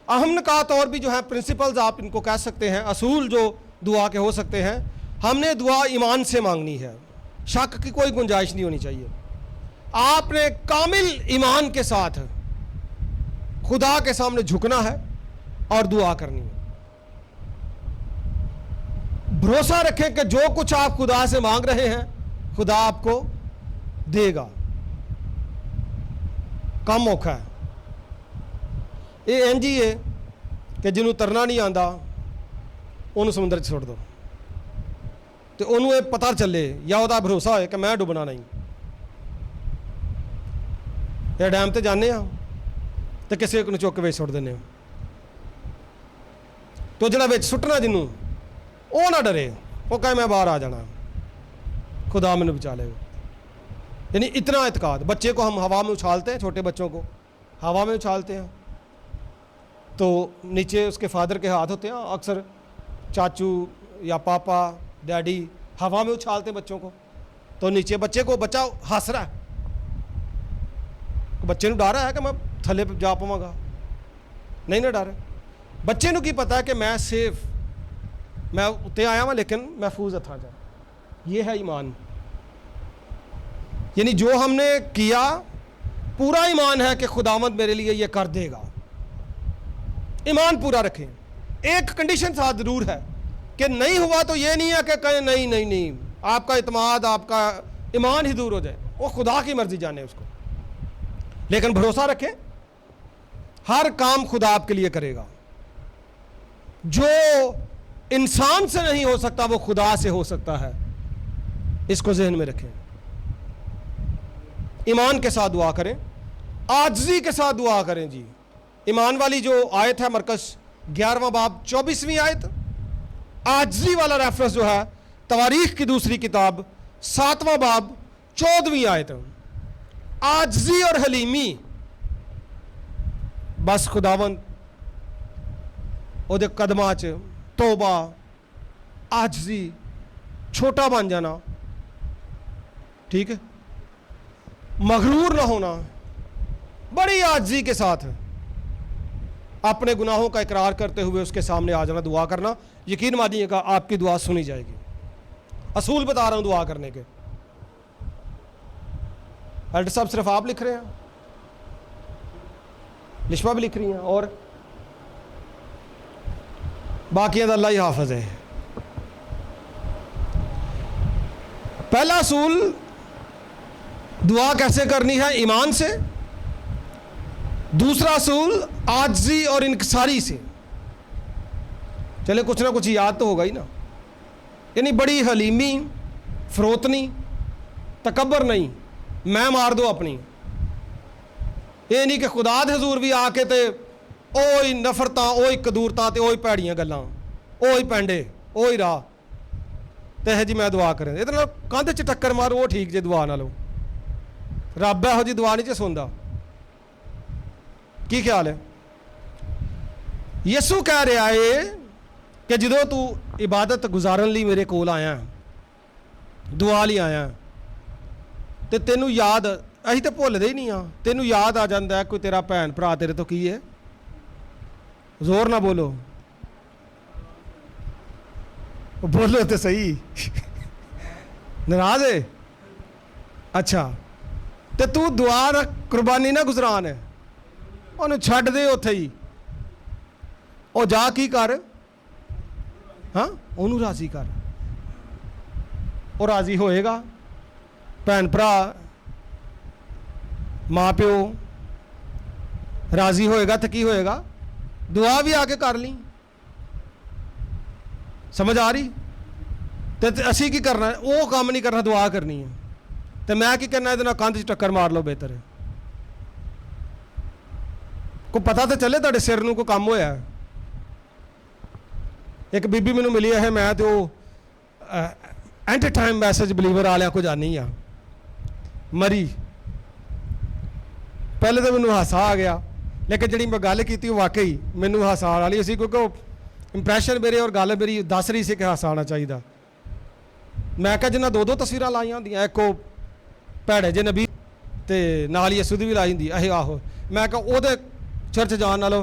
اہم نکات اور بھی جو ہیں پرنسپلز آپ ان کو کہہ سکتے ہیں، اصول جو دعا کے ہو سکتے ہیں. ہم نے دعا ایمان سے مانگنی ہے، شک کی کوئی گنجائش نہیں ہونی چاہیے. آپ نے کامل ایمان کے ساتھ خدا کے سامنے جھکنا ہے اور دعا کرنی ہے. بھروسہ رکھیں کہ جو کچھ آپ خدا سے مانگ رہے ہیں خدا آپ کو دے گا. کم موقع ہے یہ انج ہی ہے کہ جنہوں ترنا نہیں آتا انہوں سمندر چھوڑ دو تو انہوں یہ پتہ چلے یا وہ بھروسہ ہوئے کہ میں ڈبنا نہیں. یہ ڈیم تے جانے ہاں تو کسی کو چک کے سٹ دینے تو جڑا بچ سٹنا جنوں وہ نہ ڈرے، وہ کہے میں باہر آ جانا، خدا میں بچا لے گا. یعنی اتنا اعتقاد. بچے کو ہم ہوا میں اچھالتے ہیں، چھوٹے بچوں کو ہوا میں اچھالتے ہیں تو نیچے اس کے فادر کے ہاتھ ہوتے ہیں، اکثر چاچو یا پاپا ڈیڈی ہوا میں اچھالتے ہیں بچوں کو، تو نیچے بچے کو بچہ ہنس رہا ہے، بچے نو ڈر ہے کہ میں تھلے پہ جا پاواں گا، نہیں نہ ڈر. بچے نو کی پتا ہے کہ میں سیف، میں اتنے آیا ہوں لیکن محفوظ ہتھاں جا. یہ ہے ایمان. یعنی جو ہم نے کیا پورا ایمان ہے کہ خداوند میرے لیے یہ کر دے گا. ایمان پورا رکھیں. ایک کنڈیشن ساتھ ضرور ہے کہ نہیں ہوا تو یہ نہیں ہے کہ کہیں نہیں نہیں نہیں، آپ کا اعتماد، آپ کا ایمان ہی دور ہو جائے، وہ خدا کی مرضی جانے اس کو. لیکن بھروسہ رکھیں ہر کام خدا آپ کے لیے کرے گا. جو انسان سے نہیں ہو سکتا وہ خدا سے ہو سکتا ہے، اس کو ذہن میں رکھیں. ایمان کے ساتھ دعا کریں، عاجزی کے ساتھ دعا کریں. جی ایمان والی جو آیت ہے مرکز 11واں باب 24ویں آیت، عاجزی والا ریفرنس جو ہے تواریخ کی دوسری کتاب 7واں باب 14ویں آیت. عاجزی اور حلیمی، بس خداوند او دے قدماں چ توبہ، عاجزی، چھوٹا بن جانا، ٹھیک ہے، مغرور نہ ہونا، بڑی عاجزی کے ساتھ اپنے گناہوں کا اقرار کرتے ہوئے اس کے سامنے آ جانا، دعا کرنا. یقین مانیے گا آپ کی دعا سنی جائے گی. اصول بتا رہا ہوں دعا کرنے کے. ایڈر صاحب صرف آپ لکھ رہے ہیں، لشمہ بھی لکھ رہی ہیں، اور باقیاں اللہ ہی حافظ ہے. پہلا اصول دعا کیسے کرنی ہے؟ ایمان سے. دوسرا اصول عاجزی اور انکساری سے. چلے کچھ نہ کچھ یاد تو ہوگا ہی نا. یعنی بڑی حلیمی، فروتنی، تکبر نہیں، میں مار دو اپنی. یہ نہیں کہ خدا دے حضور بھی آ کے تے اوہی نفرتاں، اوہی قدورتاں تے اوہی پیڑیاں گلاں، اوہی پینڈے، اوہی راہ تے جی میں دعا کریں. یہ تو کندھ چ ٹکر مارو وہ ٹھیک جی دعا نہ لو. رب یہو جی دعا نہیں چ سندا. کی خیال ہے؟ یسو کہہ رہا ہے کہ جدو تو عبادت گزارن لی میرے کول آیا، دعا لی آیا تے تینوں یاد، اسی تے بھولدے ہی نہیں ہاں، تینوں یاد آ جاندا ہے کوئی تیرا بھین بھرا تیرے تو کی ہے، زور نہ بولو، بولو تو صحیح. ناراض ہے؟ اچھا تے تو دعا نہ قربانی نہ گزران ہے، انہوں چھڈ دے اوتھے ہی، او جا کی کر، ہاں انہوں راضی کر، وہ راضی ہوئے گا. بھین بھرا، ماں پیو راضی ہوئے گا تو کی ہوئے گا؟ دعا بھی آ کے کر لیں. سمجھ آ رہی؟ تو اسی کی کرنا ہے؟ وہ کام نہیں کرنا، دعا کرنی ہے. تو میں کی کرنا ہے؟ کندھ چ ٹکر مار لو بہتر ہے. کو پتہ تو چلے تھوڑے سر نو کو کام ہویا ہے. ایک بی بی مینوں ملی ہے، میں تو اینٹ ٹائم میسج بلیور والوں کو جانی ہاں، مری. پہلے تو مینوں ہاسا آ گیا، لیکن جڑی میں گل کی واقعی مینوں ہاسا والی سی، کیونکہ امپریشن میرے اور گل میری دس رہی سی کہ ہاسا آنا چاہیے. میں کہا جنہیں دو تصویراں لائی ہوندیاں، ایک وہ بھڑے جے نبی تے نال یسو دی بھی لائی ہوندی. اہے آہو، میں کہا وہ چرچ جان نالوں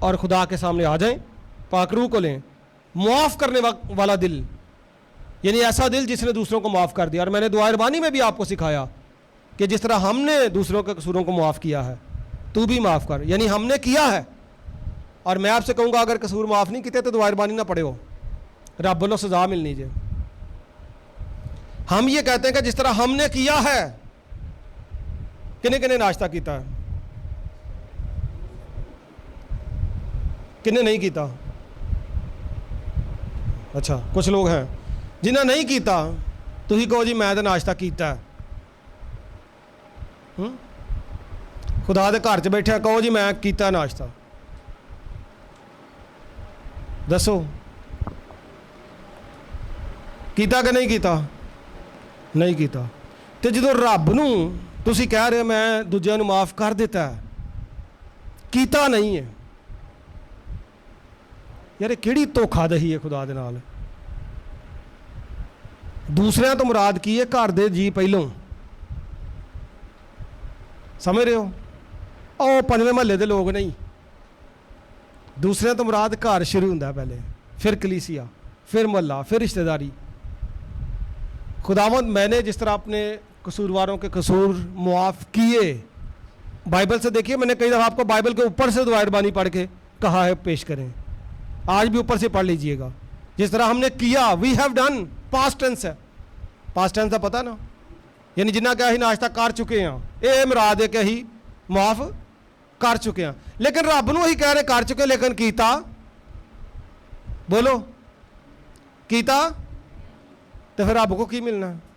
اور خدا کے سامنے آ جائیں, پاک روح کو لیں, معاف کرنے والا دل, یعنی ایسا دل جس نے دوسروں کو معاف کر دیا. اور میں نے دعا ربانی میں بھی آپ کو سکھایا کہ جس طرح ہم نے دوسروں کے قصوروں کو معاف کیا ہے تو بھی معاف کر, یعنی ہم نے کیا ہے. اور میں آپ سے کہوں گا اگر قصور معاف نہیں کیتے تو دعا ربانی نہ پڑھے ہو, رب بولو سزا ملنی جے. ہم یہ کہتے ہیں کہ جس طرح ہم نے کیا ہے. کنے کنے ناشتہ کیتا ہے, کنے نہیں کیتا؟ اچھا کچھ لوگ ہیں جنہیں نہیں کیتا تو ہی کہو جی میں تو ناشتہ کیتا ہے. خدا دے گھر چ بیٹھے کہو جی میں کیتا ناشتہ. دسو کیتا کہ نہیں کیتا؟ نہیں کیتا. تو جدو رب نو تسی کہہ رہے میں دوجیاں نو معاف کر دیتا ہے, کیتا نہیں ہے, یار کیڑی دھوکھا دہی ہے خدا دے نال. دوسرے تو مراد کی ہے گھر دے جی پہلوں, سمجھ رہے ہو؟ او پنجویں محلے دے لوگ نہیں. دوسرے تو مراد گھر شروع ہوتا پہلے, پھر کلیسیا, پھر محلہ, پھر رشتہ داری. خداوند میں نے جس طرح اپنے قصورواروں کے قصور معاف کیے, بائبل سے دیکھیے میں نے کئی دفعہ آپ کو بائبل کے اوپر سے دعا ربانی پڑھ کے کہا ہے پیش کریں, آج بھی اوپر سے پڑھ لیجئے گا. جس طرح ہم نے کیا, we have done, past tense ہے. پاسٹ ٹینس کا پتہ نا, یعنی جنہ کہ ہی ناشتہ کر چکے ہیں, اے مراد ہے کہ ہی معاف کر چکے ہیں. لیکن رب نو ہی کہہ رہے کر چکے, لیکن کیتا, بولو کیتا, تو پھر رب کو کی ملنا ہے؟